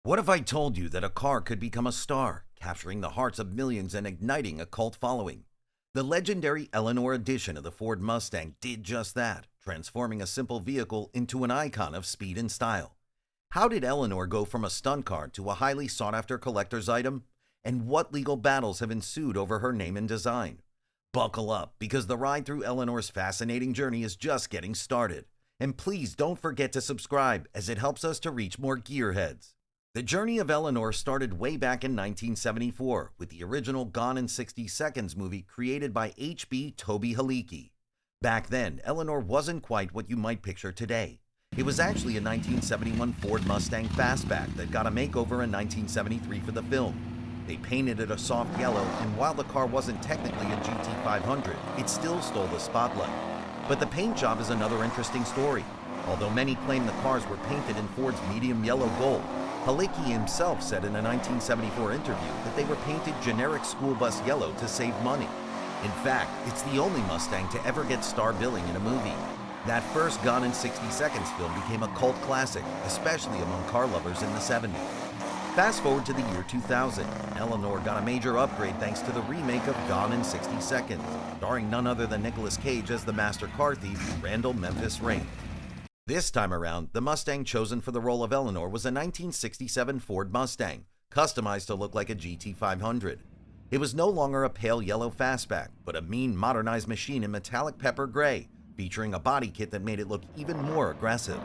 What if I told you that a car could become a star, capturing the hearts of millions and igniting a cult following? The legendary ELEANOR edition of the Ford Mustang did just that, transforming a simple vehicle into an icon of speed and style. How did ELEANOR go from a stunt car to a highly sought-after collector's item? And what legal battles have ensued over her name and design? Buckle up, because the ride through ELEANOR's fascinating journey is just getting started. And please don't forget to subscribe, as it helps us to reach more gearheads. The journey of ELEANOR started way back in 1974 with the original Gone in 60 Seconds movie created by H.B. Toby Halicki. Back then, ELEANOR wasn't quite what you might picture today. It was actually a 1971 Ford Mustang Fastback that got a makeover in 1973 for the film. They painted it a soft yellow, and while the car wasn't technically a GT500, it still stole the spotlight. But the paint job is another interesting story. Although many claim the cars were painted in Ford's medium yellow gold, Halicki himself said in a 1974 interview that they were painted generic school bus yellow to save money. In fact, it's the only Mustang to ever get star billing in a movie. That first Gone in 60 Seconds film became a cult classic, especially among car lovers in the 70s. Fast forward to the year 2000, and ELEANOR got a major upgrade thanks to the remake of Gone in 60 Seconds, starring none other than Nicolas Cage as the master car thief, Randall Memphis Rain. This time around, the Mustang chosen for the role of ELEANOR was a 1967 Ford Mustang, customized to look like a GT500. It was no longer a pale yellow fastback, but a mean, modernized machine in metallic pepper gray, featuring a body kit that made it look even more aggressive.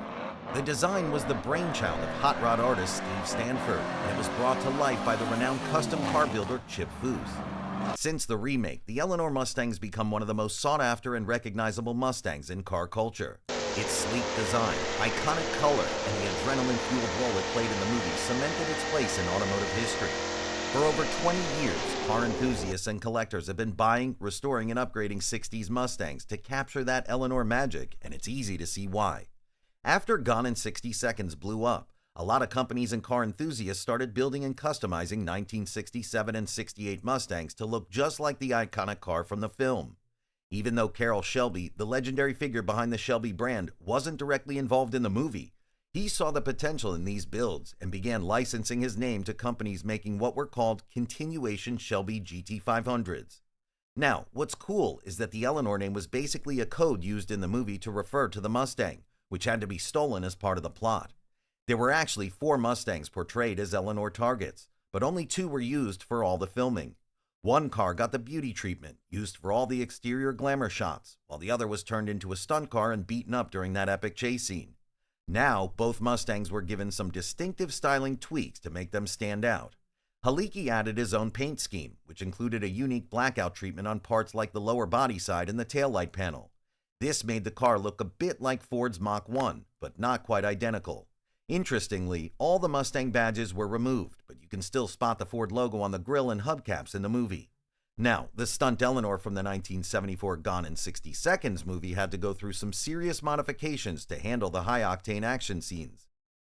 The design was the brainchild of hot rod artist Steve Stanford, and it was brought to life by the renowned custom car builder Chip Foose. Since the remake, the ELEANOR Mustang's become one of the most sought-after and recognizable Mustangs in car culture. Its sleek design, iconic color, and the adrenaline-fueled role it played in the movie cemented its place in automotive history. For over 20 years, car enthusiasts and collectors have been buying, restoring, and upgrading 60s Mustangs to capture that ELEANOR magic, and it's easy to see why. After Gone in 60 Seconds blew up, a lot of companies and car enthusiasts started building and customizing 1967 and 68 Mustangs to look just like the iconic car from the film. Even though Carroll Shelby, the legendary figure behind the Shelby brand, wasn't directly involved in the movie, he saw the potential in these builds and began licensing his name to companies making what were called continuation Shelby GT500s. Now, what's cool is that the ELEANOR name was basically a code used in the movie to refer to the Mustang, which had to be stolen as part of the plot. There were actually 4 Mustangs portrayed as ELEANOR targets, but only 2 were used for all the filming. One car got the beauty treatment, used for all the exterior glamour shots, while the other was turned into a stunt car and beaten up during that epic chase scene. Now, both Mustangs were given some distinctive styling tweaks to make them stand out. Halicki added his own paint scheme, which included a unique blackout treatment on parts like the lower body side and the taillight panel. This made the car look a bit like Ford's Mach 1, but not quite identical. Interestingly, all the Mustang badges were removed, but you can still spot the Ford logo on the grille and hubcaps in the movie. Now, the stunt ELEANOR from the 1974 Gone in 60 Seconds movie had to go through some serious modifications to handle the high-octane action scenes.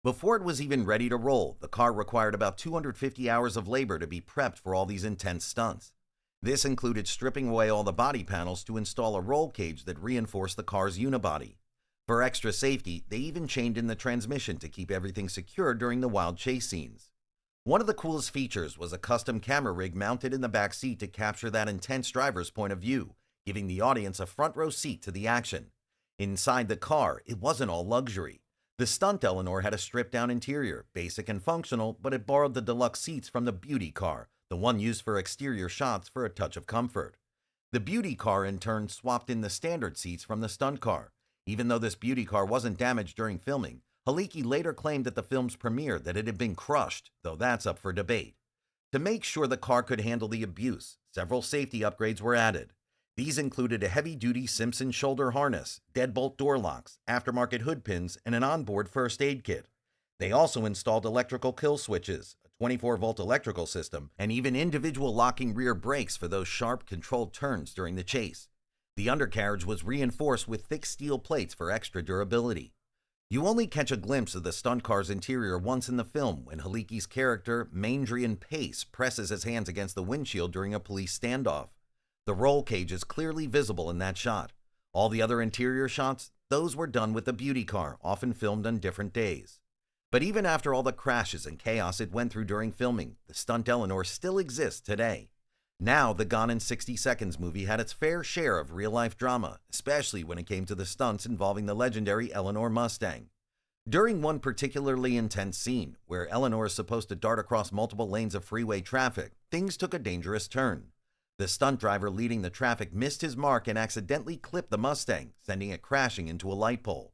Before it was even ready to roll, the car required about 250 hours of labor to be prepped for all these intense stunts. This included stripping away all the body panels to install a roll cage that reinforced the car's unibody. For extra safety, they even chained in the transmission to keep everything secure during the wild chase scenes. One of the coolest features was a custom camera rig mounted in the back seat to capture that intense driver's point of view, giving the audience a front row seat to the action. Inside the car, it wasn't all luxury. The stunt ELEANOR had a stripped-down interior, basic and functional, but it borrowed the deluxe seats from the beauty car, the one used for exterior shots for a touch of comfort. The beauty car in turn swapped in the standard seats from the stunt car. Even though this beauty car wasn't damaged during filming, Halicki later claimed at the film's premiere that it had been crushed, though that's up for debate. To make sure the car could handle the abuse, several safety upgrades were added. These included a heavy-duty Simpson shoulder harness, deadbolt door locks, aftermarket hood pins, and an onboard first aid kit. They also installed electrical kill switches, a 24-volt electrical system, and even individual locking rear brakes for those sharp, controlled turns during the chase. The undercarriage was reinforced with thick steel plates for extra durability. You only catch a glimpse of the stunt car's interior once in the film when Halicki's character, Maindrian Pace, presses his hands against the windshield during a police standoff. The roll cage is clearly visible in that shot. All the other interior shots, those were done with the beauty car, often filmed on different days. But even after all the crashes and chaos it went through during filming, the stunt Eleanor still exists today. Now, the Gone in 60 Seconds movie had its fair share of real-life drama, especially when it came to the stunts involving the legendary ELEANOR Mustang. During one particularly intense scene, where Eleanor is supposed to dart across multiple lanes of freeway traffic, things took a dangerous turn. The stunt driver leading the traffic missed his mark and accidentally clipped the Mustang, sending it crashing into a light pole.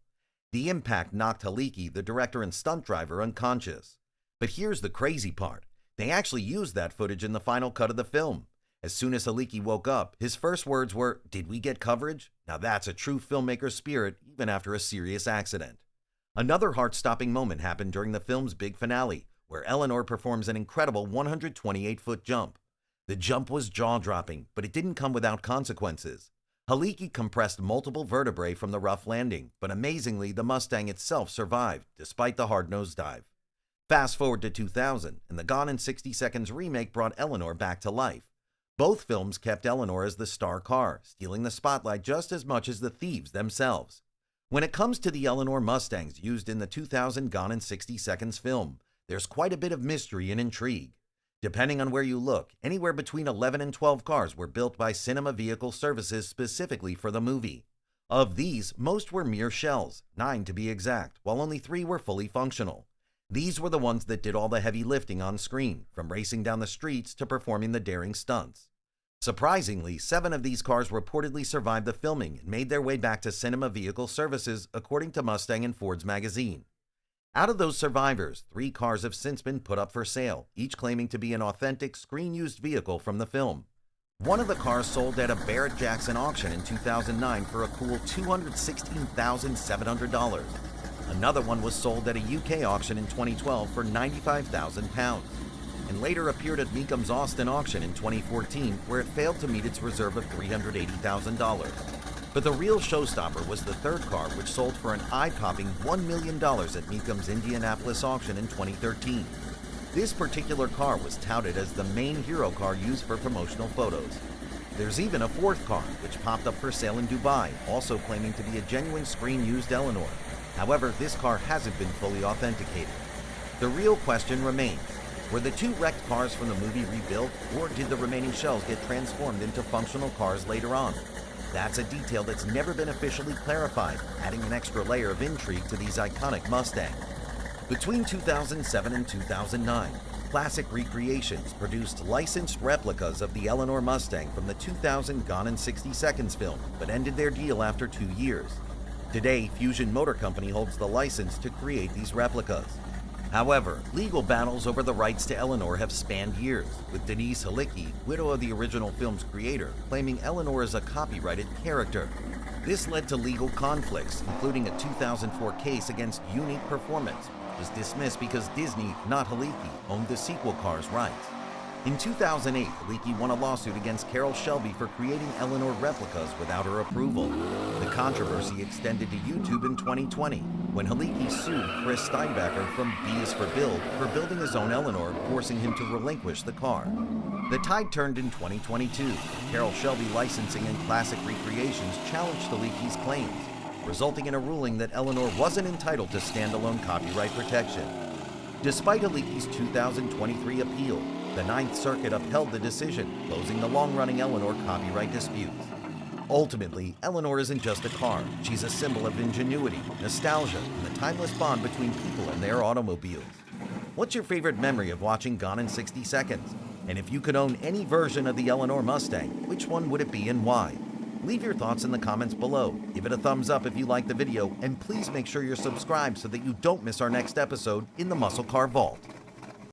The impact knocked Haliki, the director and stunt driver, unconscious. But here's the crazy part. They actually used that footage in the final cut of the film. As soon as Haliki woke up, his first words were, "Did we get coverage?" Now that's a true filmmaker's spirit, even after a serious accident. Another heart-stopping moment happened during the film's big finale, where Eleanor performs an incredible 128-foot jump. The jump was jaw-dropping, but it didn't come without consequences. Haliki compressed multiple vertebrae from the rough landing, but amazingly, the Mustang itself survived, despite the hard nosedive. Fast forward to 2000, and the Gone in 60 Seconds remake brought Eleanor back to life. Both films kept Eleanor as the star car, stealing the spotlight just as much as the thieves themselves. When it comes to the ELEANOR Mustangs used in the 2000 Gone in 60 Seconds film, there's quite a bit of mystery and intrigue. Depending on where you look, anywhere between 11 and 12 cars were built by Cinema Vehicle Services specifically for the movie. Of these, most were mere shells, 9 to be exact, while only 3 were fully functional. These were the ones that did all the heavy lifting on screen, from racing down the streets to performing the daring stunts. Surprisingly, 7 of these cars reportedly survived the filming and made their way back to Cinema Vehicle Services, according to Mustang and Ford's magazine. Out of those survivors, 3 cars have since been put up for sale, each claiming to be an authentic screen-used vehicle from the film. One of the cars sold at a Barrett-Jackson auction in 2009 for a cool $216,700. Another one was sold at a UK auction in 2012 for £95,000, and later appeared at Meekham's Austin auction in 2014, where it failed to meet its reserve of $380,000. But the real showstopper was the third car, which sold for an eye-popping $1 million at Meekham's Indianapolis auction in 2013. This particular car was touted as the main hero car used for promotional photos. There's even a 4th car, which popped up for sale in Dubai, also claiming to be a genuine screen-used ELEANOR. However, this car hasn't been fully authenticated. The real question remains, were the 2 wrecked cars from the movie rebuilt, or did the remaining shells get transformed into functional cars later on? That's a detail that's never been officially clarified, adding an extra layer of intrigue to these iconic Mustangs. Between 2007 and 2009, Classic Recreations produced licensed replicas of the ELEANOR Mustang from the 2000 Gone in 60 Seconds film, but ended their deal after 2 years. Today, Fusion Motor Company holds the license to create these replicas. However, legal battles over the rights to ELEANOR have spanned years, with Denise Haliki, widow of the original film's creator, claiming ELEANOR is a copyrighted character. This led to legal conflicts, including a 2004 case against Unique Performance, which was dismissed because Disney, not Haliki, owned the sequel car's rights. In 2008, Haliki won a lawsuit against Carroll Shelby for creating ELEANOR replicas without her approval. The controversy extended to YouTube in 2020, when Haliki sued Chris Steinbacher from B is for Build for building his own ELEANOR, forcing him to relinquish the car. The tide turned in 2022. Carroll Shelby Licensing and Classic Recreations challenged Haliki's claims, resulting in a ruling that ELEANOR wasn't entitled to standalone copyright protection. Despite Haliki's 2023 appeal, the Ninth Circuit upheld the decision, closing the long-running ELEANOR copyright disputes. Ultimately, ELEANOR isn't just a car. She's a symbol of ingenuity, nostalgia, and the timeless bond between people and their automobiles. What's your favorite memory of watching Gone in 60 Seconds? And if you could own any version of the ELEANOR Mustang, which one would it be and why? Leave your thoughts in the comments below. Give it a thumbs up if you liked the video, and please make sure you're subscribed so that you don't miss our next episode in the Muscle Car Vault.